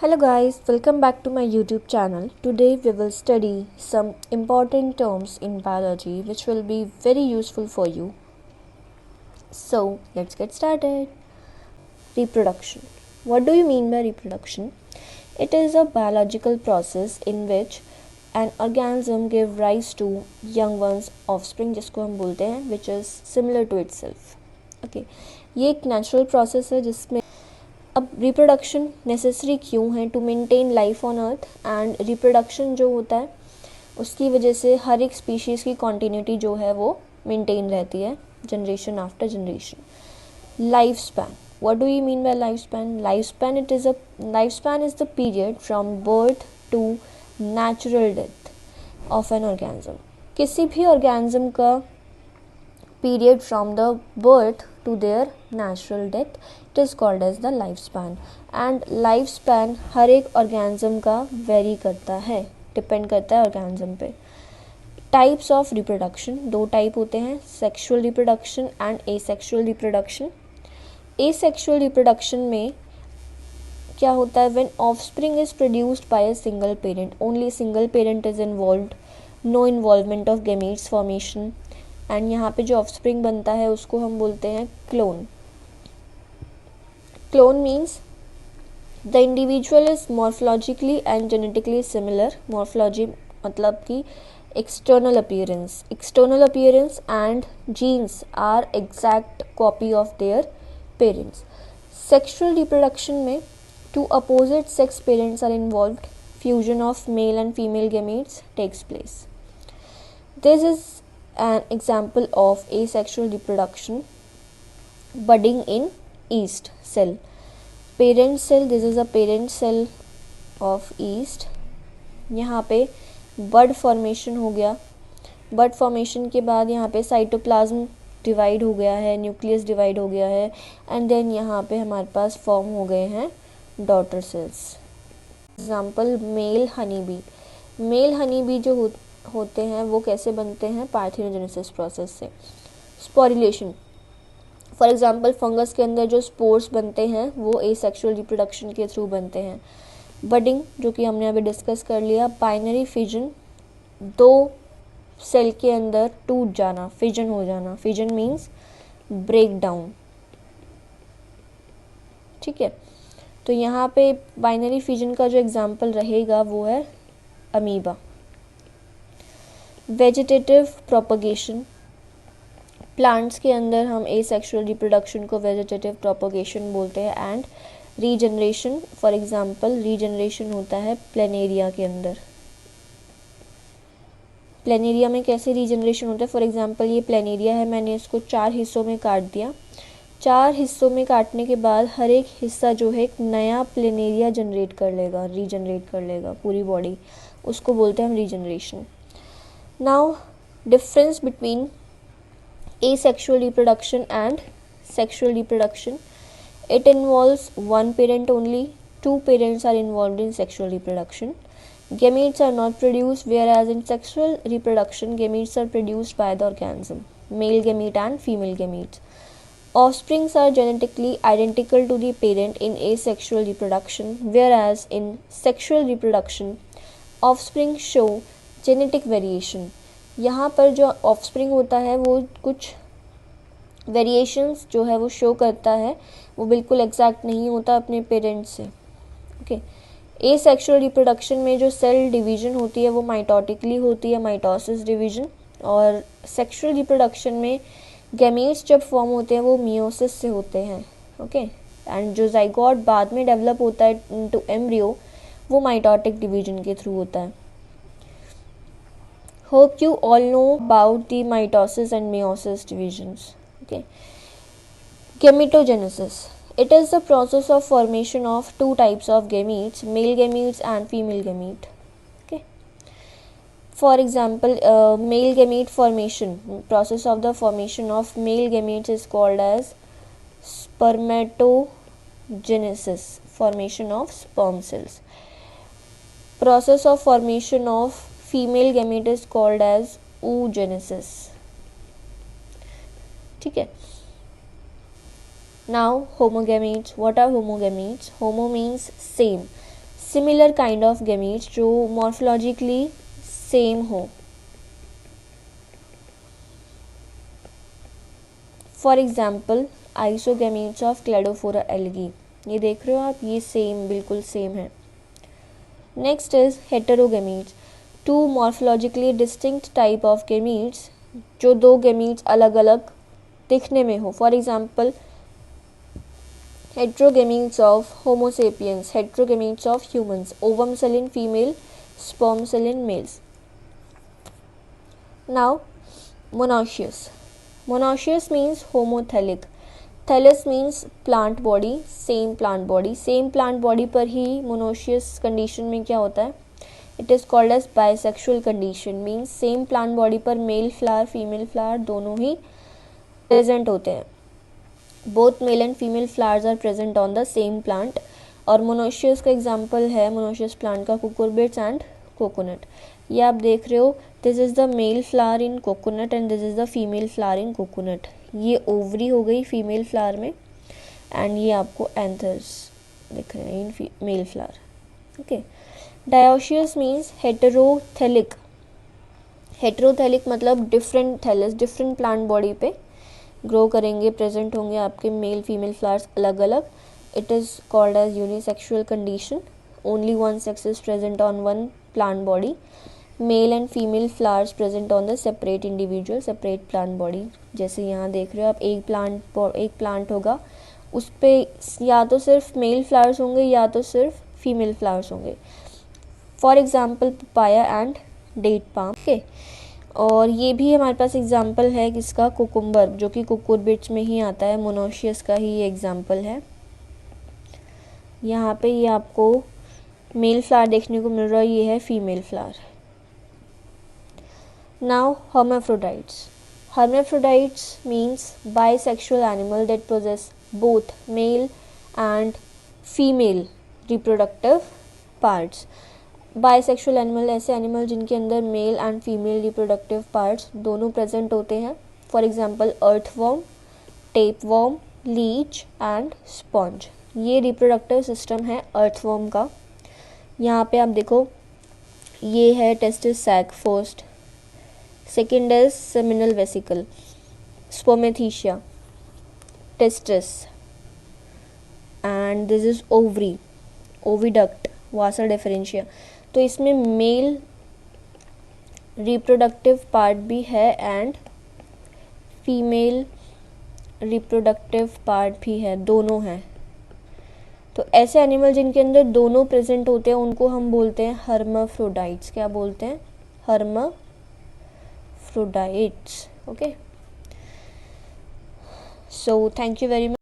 Hello guys, welcome back to my YouTube channel. Today we will study some important terms in biology which will be very useful for you. So, let's get started. Reproduction. What do you mean by reproduction? It is a biological process in which an organism gives rise to young ones offspring जिसको हम बोलते हैं which is similar to itself. Okay. ये एक natural process है जिसमें अब reproduction necessary क्यों है to maintain life on earth and reproduction जो होता है उसकी वजह से हर एक स्पीशीज़ की कॉन्टीन्यूटी जो है वो मेंटेन रहती है generation after generation. Life span. What do you mean by life span? Life span is the period from birth to natural death of an organism. किसी भी ऑर्गेनिज्म का period from the birth to their natural death, it is called as the lifespan. And lifespan हर एक organism का vary करता है, depend करता है organism पे. Types of reproduction, दो type होते हैं, sexual reproduction and asexual reproduction. Asexual reproduction में क्या होता है? When offspring is produced by a single parent, only single parent is involved, no involvement of gametes formation. And यहाँ पे जो ऑफस्प्रिंग बनता है उसको हम बोलते हैं clone. Clone means the individual is morphologically and genetically similar. Morphology मतलब कि external appearance and genes are exact copy of their parents. Sexual reproduction में two opposite sex parents are involved. Fusion of male and female gametes takes place. This is an example of asexual reproduction. Budding in yeast cell. Parent cell, this is a parent cell of yeast. यहाँ पे बड formation हो गया. बड formation के बाद यहाँ पे cytoplasm divide हो गया है, न्यूक्लियस डिवाइड हो गया है एंड देन यहाँ पे हमारे पास फॉर्म हो गए हैं daughter cells. Example male honey bee. Male honey bee जो होते हैं वो कैसे बनते हैं? पार्थेनोजेनेसिस प्रोसेस से. स्पोरिलेशन. फॉर एग्जांपल फंगस के अंदर जो स्पोर्स बनते हैं वो एसेक्सुअल रिप्रोडक्शन के थ्रू बनते हैं. बडिंग जो कि हमने अभी डिस्कस कर लिया. बाइनरी फिजन, दो सेल के अंदर टूट जाना, फिजन हो जाना. Fission means break down. ठीक है, तो यहाँ पे बाइनरी फिजन का जो एग्जाम्पल रहेगा वो है अमीबा. Vegetative propagation. प्लांट्स के अंदर हम एसेक्सुअल रिप्रोडक्शन को वेजिटेटिव प्रोपगेशन बोलते हैं. And regeneration, for example regeneration होता है प्लेनेरिया के अंदर. प्लेनेरिया में कैसे रीजनरेशन होता है? फॉर एग्जांपल ये प्लेनेरिया है, मैंने इसको 4 हिस्सों में काट दिया. 4 हिस्सों में काटने के बाद हर एक हिस्सा जो है एक नया प्लेनेरिया जनरेट कर लेगा, रीजनरेट कर लेगा पूरी बॉडी. उसको बोलते हैं हम regeneration. Now, difference between asexual reproduction and sexual reproduction. It involves one parent only. 2 parents are involved in sexual reproduction. Gametes are not produced, whereas in sexual reproduction, gametes are produced by the organism, male gamete and female gametes. Offsprings are genetically identical to the parent in asexual reproduction, whereas in sexual reproduction, offspring show genetic variation. यहाँ पर जो offspring होता है वो कुछ variations जो है वो शो करता है, वो बिल्कुल एग्जैक्ट नहीं होता अपने पेरेंट्स से. ओके. एसेक्सुअल रिप्रोडक्शन में जो सेल डिवीजन होती है वो माइटोटिकली होती है, माइटोसिस डिवीजन. और सेक्सुअल रिप्रोडक्शन में गैमेट्स जब फॉर्म होते हैं वो मियोसिस से होते हैं. ओके. एंड जो जाइगोट बाद में डेवलप होता है इनटू एम्ब्रियो वो माइटोटिक डिवीजन के थ्रू होता है. Hope you all know about the mitosis and meiosis divisions. Okay. Gametogenesis. It is the process of formation of 2 types of gametes, male gametes and female gamete. Okay. For example, male gamete formation, process of the formation of male gametes is called as spermatogenesis, formation of sperm cells. Process of formation of female gamete is called as oogenesis. ठीक है. Now homogametes. What are homogametes? Homo means same. Similar kind of gametes जो morphologically same हो। For example isogametes of cladophora algae, ये देख रहे हो आप, ये सेम, बिल्कुल सेम है। Next is heterogametes, two morphologically distinct type of gametes, जो दो गैमीट्स अलग अलग दिखने में हो। For example heterogametes of Homo sapiens, heterogametes of humans, ovum cell in female, sperm cell in males. Now, monoecious. Monoecious means homothelic. Thallus means plant body, same plant body. Same plant body पर ही monoecious condition में क्या होता है? It is called as bisexual condition. Means same plant body पर male flower, female flower दोनों ही present होते हैं. Both male and female flowers are present on the same plant. और मोनोशियस का एग्जांपल है मोनोशियस प्लांट का कुकुरबिट्स एंड कोकोनट। ये आप देख रहे हो, this is the male flower in coconut and this is the female flower in coconut. ये ओवरी हो गई फीमेल फ्लावर में एंड ये आपको एंथर्स दिख रहे हैं in male flower. Okay, dioecious means heterothallic. Heterothallic मतलब different thallus, different plant body पे ग्रो करेंगे, प्रेजेंट होंगे आपके मेल फीमेल फ्लावर्स अलग अलग। It is called as unisexual condition, only one sex is present on one plant body, male and female flowers present on the separate individual separate plant body. जैसे यहाँ देख रहे हो आप, एक प्लांट होगा, उस पर या तो सिर्फ मेल फ्लावर्स होंगे या तो सिर्फ फीमेल फ्लावर्स होंगे। For example papaya and date palm. Okay, और ये भी हमारे पास एग्जाम्पल है किसका, कुकुम्बर, जो कि कुकुरबिट्स में ही आता है, मोनोशियस का ही ये एग्जाम्पल है। यहाँ पे ये आपको मेल फ्लावर देखने को मिल रहा है, ये है female flower. Now hermaphrodites. Hermaphrodites means bisexual animal that possess both male and female reproductive parts. Bisexual animal ऐसे एनिमल जिनके अंदर male and female reproductive parts दोनों प्रेजेंट होते हैं। For example earthworm, tapeworm, leech and sponge. ये reproductive system है earthworm का। यहाँ पे आप देखो, ये है testis sac first, second is seminal vesicle, spermathecae, testis and this is ovary, oviduct, vasa differentia. तो इसमें मेल रिप्रोडक्टिव पार्ट भी है एंड फीमेल रिप्रोडक्टिव पार्ट भी है, दोनों हैं। तो ऐसे एनिमल जिनके अंदर दोनों प्रेजेंट होते हैं उनको हम बोलते हैं हर्माफ्रोडाइट्स। क्या बोलते हैं? Hermaphrodites. Okay, so thank you very much.